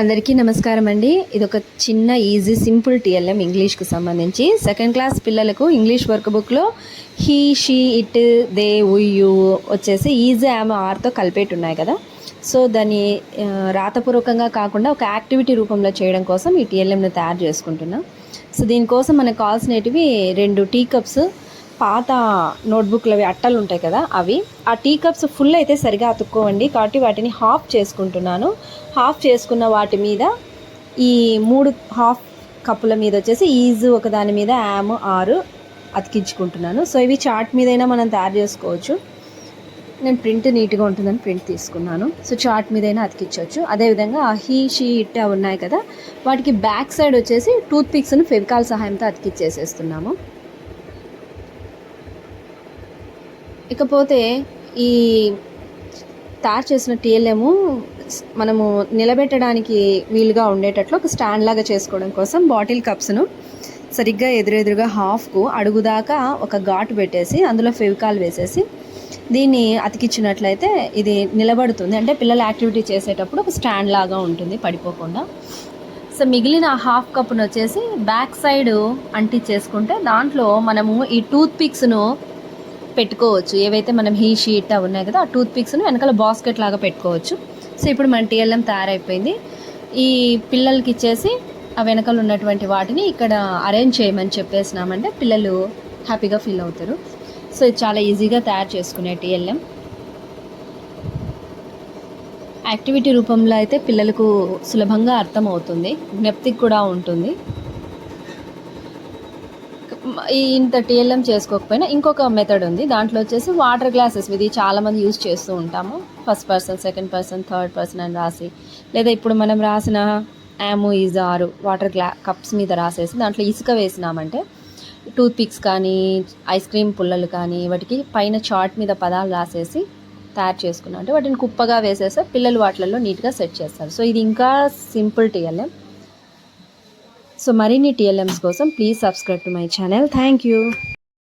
అందరికీ నమస్కారం అండి. ఇది ఒక చిన్న ఈజీ సింపుల్ టీఎల్ఎం ఇంగ్లీష్కి సంబంధించి సెకండ్ క్లాస్ పిల్లలకు ఇంగ్లీష్ వర్క్ బుక్లో he she it they you వచ్చేసి ఈజీ ఆమె ఆర్తో కలిపేటి ఉన్నాయి కదా. సో దాన్ని రాతపూర్వకంగా కాకుండా ఒక యాక్టివిటీ రూపంలో చేయడం కోసం ఈ టీఎల్ఎంని తయారు చేసుకుంటున్నాం. సో దీనికోసం మనకు కావాల్సినవి 2 టీ కప్స్, పాత నోట్బుక్లు అవి అట్టలు ఉంటాయి కదా అవి. ఆ టీ కప్స్ ఫుల్ అయితే సరిగా అతుక్కోవండి, కాబట్టి వాటిని హాఫ్ చేసుకుంటున్నాను. హాఫ్ చేసుకున్న వాటి మీద ఈ 3 హాఫ్ కప్పుల మీద వచ్చేసి ఈజు ఒక దాని మీద యామ్ ఆరు అతికించుకుంటున్నాను. సో ఇవి చార్ట్ మీదైనా మనం తయారు చేసుకోవచ్చు. నేను ప్రింట్ నీట్గా ఉంటుందని ప్రింట్ తీసుకున్నాను. సో చార్ట్ మీదైనా అతికించవచ్చు. అదేవిధంగా హీ షీ ఇట్ ఉన్నాయి కదా, వాటికి బ్యాక్ సైడ్ వచ్చేసి టూత్ పిక్స్ను ఫెవికాల్ సహాయంతో అతికిచ్చేసేస్తున్నాము. ఇకపోతే ఈ తయారు చేసిన టీఎల్ఎం మనము నిలబెట్టడానికి వీలుగా ఉండేటట్లు ఒక స్టాండ్ లాగా చేసుకోవడం కోసం బాటిల్ కప్స్ను సరిగ్గా ఎదురెదురుగా హాఫ్కు అడుగుదాకా ఒక ఘాటు పెట్టేసి అందులో ఫెవికాల్ వేసేసి దీన్ని అతికించినట్లయితే ఇది నిలబడుతుంది. అంటే పిల్లలు యాక్టివిటీ చేసేటప్పుడు ఒక స్టాండ్ లాగా ఉంటుంది, పడిపోకుండా. సో మిగిలిన హాఫ్ కప్ను వచ్చేసి బ్యాక్ సైడ్ అంటించేసుకుంటే దాంట్లో మనము ఈ టూత్ పిక్స్ను పెట్టుకోవచ్చు. ఏవైతే మనం హీ షీట్ ఉన్నాయి కదా, ఆ టూత్ పిక్స్ను వెనకాల బాస్కెట్ లాగా పెట్టుకోవచ్చు. సో ఇప్పుడు మన టీఎల్ఎం తయారైపోయింది. ఈ పిల్లలకి ఇచ్చేసి ఆ వెనకాల ఉన్నటువంటి వాటిని ఇక్కడ అరేంజ్ చేయమని చెప్పేసినామంటే పిల్లలు హ్యాపీగా ఫీల్ అవుతారు. సో ఇది చాలా ఈజీగా తయారు చేసుకునే టీఎల్ఎం. యాక్టివిటీ రూపంలో అయితే పిల్లలకు సులభంగా అర్థమవుతుంది, జ్ఞప్తికి కూడా ఉంటుంది. ఇంత టీఎల్ఎం చేసుకోకపోయినా ఇంకొక మెథడ్ ఉంది. దాంట్లో వచ్చేసి వాటర్ గ్లాసెస్, ఇది చాలామంది యూజ్ చేస్తూ ఉంటాము. First person, second person, third person అని రాసి, లేదా ఇప్పుడు మనం రాసిన యాము ఈజ్ ఆరు వాటర్ కప్స్ మీద రాసేసి దాంట్లో ఇసుక వేసినామంటే టూత్ పిక్స్ కానీ ఐస్ క్రీమ్ పుల్లలు కానీ వాటికి పైన చార్ట్ మీద పదాలు రాసేసి తయారు చేసుకున్నాం అంటే వాటిని కుప్పగా వేసేస్తే పిల్లలు వాటిలలో నీట్గా సెట్ చేస్తారు. సో ఇది ఇంకా సింపుల్ టీఎల్ఎం. సో మరిన్ని టీఎల్ఎమ్స్ కోసం please subscribe to my channel. Thank you.